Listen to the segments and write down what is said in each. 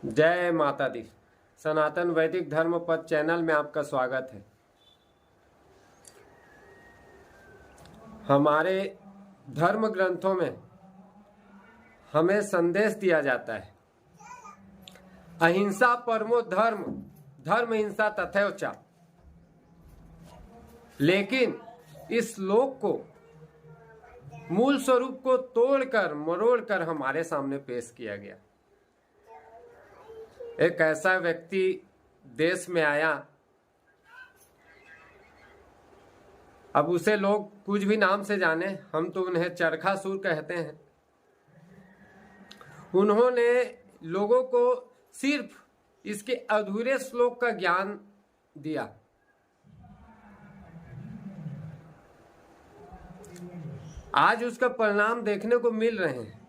जय माता दी। सनातन वैदिक धर्म पद चैनल में आपका स्वागत है। हमारे धर्म ग्रंथों में हमें संदेश दिया जाता है, अहिंसा परमो धर्म, धर्म हिंसा तथैव च। लेकिन इस श्लोक को, मूल स्वरूप को तोड़कर मरोड़कर हमारे सामने पेश किया गया। एक ऐसा व्यक्ति देश में आया, अब उसे लोग कुछ भी नाम से जाने, हम तो उन्हें चरखासुर कहते हैं। उन्होंने लोगों को सिर्फ इसके अधूरे श्लोक का ज्ञान दिया। आज उसका परिणाम देखने को मिल रहे हैं।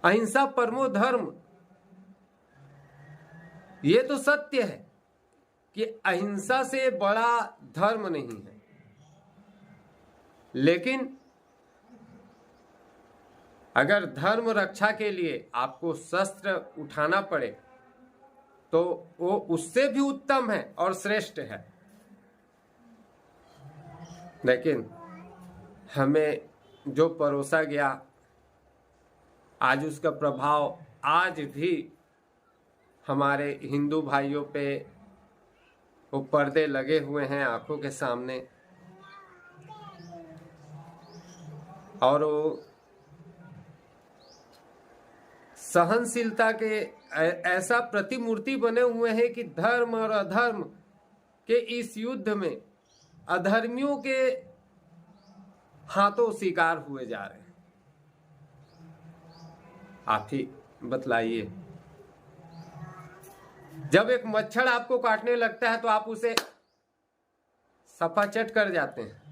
अहिंसा परमो धर्म, ये तो सत्य है कि अहिंसा से बड़ा धर्म नहीं है, लेकिन अगर धर्म रक्षा के लिए आपको शस्त्र उठाना पड़े तो वो उससे भी उत्तम है और श्रेष्ठ है। लेकिन हमें जो परोसा गया, आज उसका प्रभाव आज भी हमारे हिंदू भाइयों पे वो पर्दे लगे हुए हैं आंखों के सामने, और वो सहनशीलता के ऐसा प्रतिमूर्ति बने हुए हैं कि धर्म और अधर्म के इस युद्ध में अधर्मियों के हाथों शिकार हुए जा रहे हैं। आप ही बतलाइए, जब एक मच्छर आपको काटने लगता है तो आप उसे सफाचट कर जाते हैं,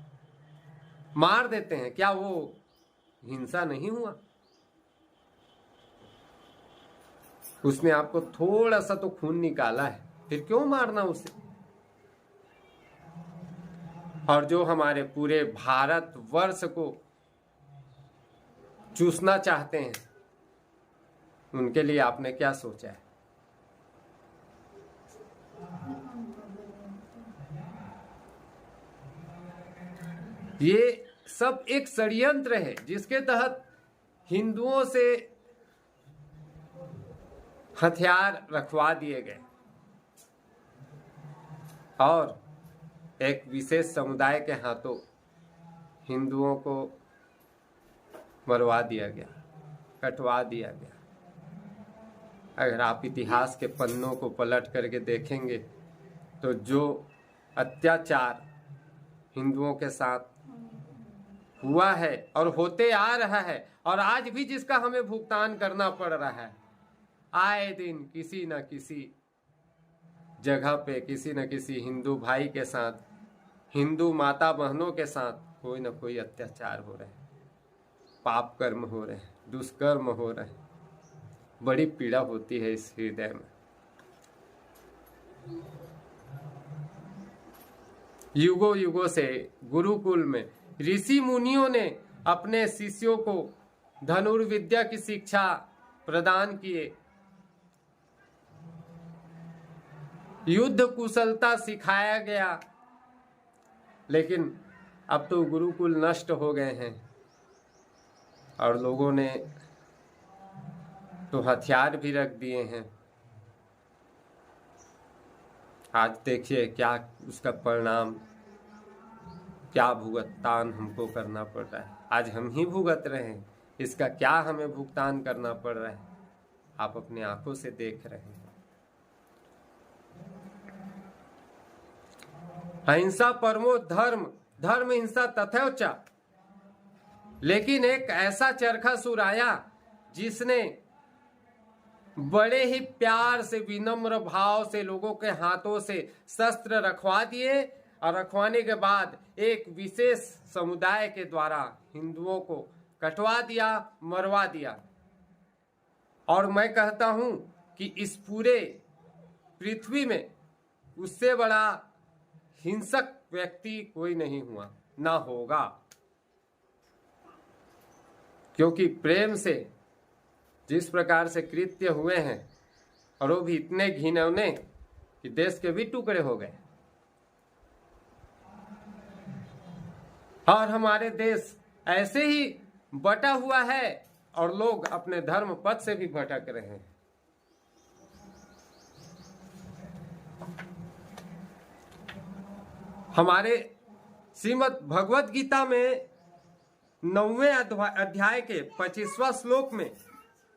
मार देते हैं, क्या वो हिंसा नहीं हुआ? उसने आपको थोड़ा सा तो खून निकाला है, फिर क्यों मारना उसे? और जो हमारे पूरे भारत वर्ष को चूसना चाहते हैं, उनके लिए आपने क्या सोचा है? ये सब एक षड्यंत्र है जिसके तहत हिंदुओं से हथियार रखवा दिए गए और एक विशेष समुदाय के हाथों हिंदुओं को मरवा दिया गया, कटवा दिया गया। अगर आप इतिहास के पन्नों को पलट करके देखेंगे तो जो अत्याचार हिंदुओं के साथ हुआ है और होते आ रहा है, और आज भी जिसका हमें भुगतान करना पड़ रहा है, आए दिन किसी न किसी जगह पे किसी न किसी हिंदू भाई के साथ, हिंदू माता बहनों के साथ कोई न कोई अत्याचार हो रहे हैं, पाप कर्म हो रहे हैं, दुष्कर्म हो रहे हैं। बड़ी पीड़ा होती है इस हृदय में। युगों युगों से गुरुकुल में ऋषि मुनियों ने अपने शिष्यों को धनुर्विद्या की शिक्षा प्रदान किए, युद्ध कुशलता सिखाया गया। लेकिन अब तो गुरुकुल नष्ट हो गए हैं और लोगों ने तो हथियार भी रख दिए हैं। आज देखिए क्या उसका परिणाम, क्या भुगतान हमको करना पड़ रहा है। आज हम ही भुगत रहे हैं, इसका क्या हमें भुगतान करना पड़ रहा है, आप अपनी आंखों से देख रहे हैं। अहिंसा परमो धर्म, धर्म हिंसा तथैव च। लेकिन एक ऐसा चरखासुर आया जिसने बड़े ही प्यार से, विनम्र भाव से लोगों के हाथों से शस्त्र रखवा दिए, और रखवाने के बाद एक विशेष समुदाय के द्वारा हिंदुओं को कटवा दिया, मरवा दिया। और मैं कहता हूं कि इस पूरे पृथ्वी में उससे बड़ा हिंसक व्यक्ति कोई नहीं हुआ, ना होगा। क्योंकि प्रेम से जिस प्रकार से कृत्य हुए हैं, और वो भी इतने घिनौने कि देश के भी टुकड़े हो गए। और हमारे देश ऐसे ही बटा हुआ है और लोग अपने धर्म पथ से भी भटक रहे हैं। हमारे श्रीमद् भगवत गीता में 9वें अध्याय के 25वां श्लोक में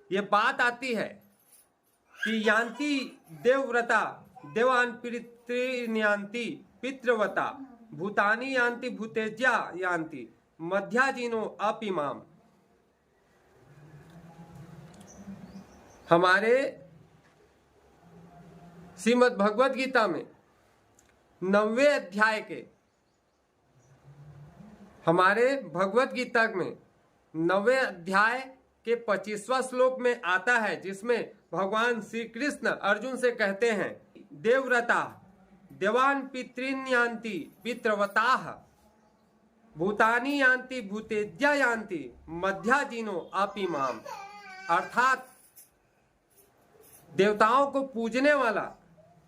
ये बात आती है कि यान्ति देवव्रता देवान पितृयान्ति पितृवता भूतानि यान्ति भूतेज्या यान्ति मध्याजीनो अपिमाम। हमारे श्रीमद् भगवत गीता में 9वें अध्याय के हमारे भगवत गीता में 9वें अध्याय के 25वां श्लोक में आता है, जिसमें भगवान श्री कृष्ण अर्जुन से कहते हैं, देवव्रता देवान पितॄन् यान्ति पितृवताः भूतानि यान्ति भूतेज्या यान्ति मध्याजीनो अपि माम। अर्थात देवताओं को पूजने वाला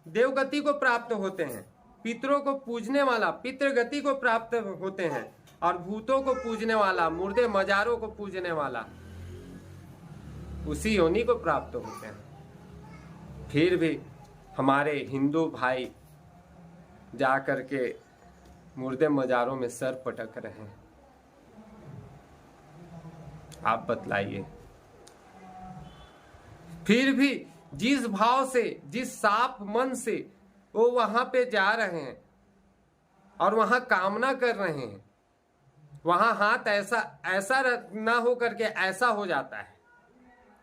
देवगति को प्राप्त होते हैं, पितरों को पूजने वाला पितृगति को प्राप्त होते हैं, और भूतों को पूजने वाला मुर्दे मजारों को पूजने वाला उसी योनि को प्राप्त होते हैं। फिर भी हमारे हिंदू भाई जा करके मुर्दे मजारों में सर पटक रहे हैं। आप बतलाइए। फिर भी जिस भाव से जिस साफ मन से वो वहां पे जा रहे हैं और वहां कामना कर रहे हैं, वहां हाथ ऐसा ना हो करके ऐसा हो जाता है,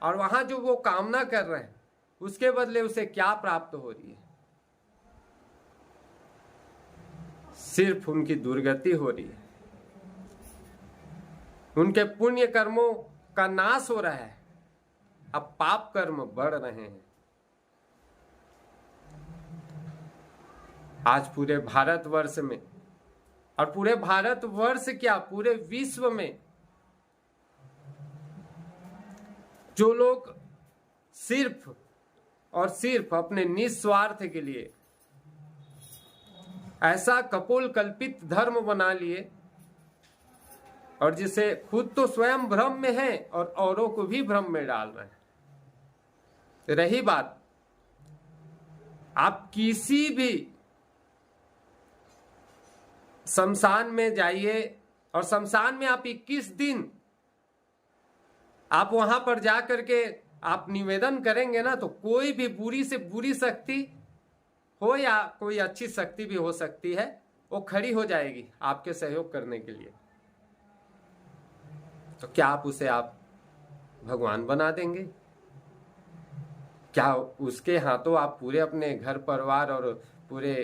और वहां जो वो कामना कर रहे हैं उसके बदले उसे क्या प्राप्त हो रही है? सिर्फ उनकी दुर्गति हो रही है, उनके पुण्य कर्मों का नाश हो रहा है, अब पाप कर्म बढ़ रहे हैं। आज पूरे भारतवर्ष में, और पूरे भारतवर्ष क्या पूरे विश्व में, जो लोग सिर्फ और सिर्फ अपने निस्वार्थ के लिए ऐसा कपोल कल्पित धर्म बना लिए, और जिसे खुद तो स्वयं भ्रम में है और औरों को भी भ्रम में डाल रहे हैं। रही बात, आप किसी भी शमशान में जाइए, और शमशान में आप 21 दिन आप वहां पर जा करके आप निवेदन करेंगे ना, तो कोई भी बुरी से बुरी शक्ति हो या कोई अच्छी शक्ति भी हो सकती है, वो खड़ी हो जाएगी आपके सहयोग करने के लिए। तो क्या आप उसे आप भगवान बना देंगे? क्या उसके हाथों आप पूरे अपने घर परिवार और पूरे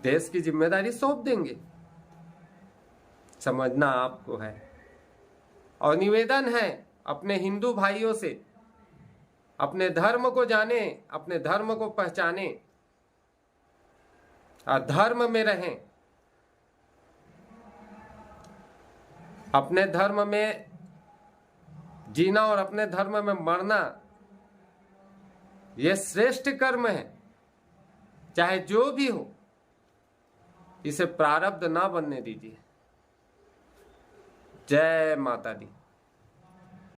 देश की जिम्मेदारी सौंप देंगे? समझना आपको है। और निवेदन है अपने हिंदू भाइयों से, अपने धर्म को जाने, अपने धर्म को पहचाने और धर्म में रहें। अपने धर्म में जीना और अपने धर्म में मरना, यह श्रेष्ठ कर्म है। चाहे जो भी हो, इसे प्रारब्ध ना बनने दीजिए। जय माता दी।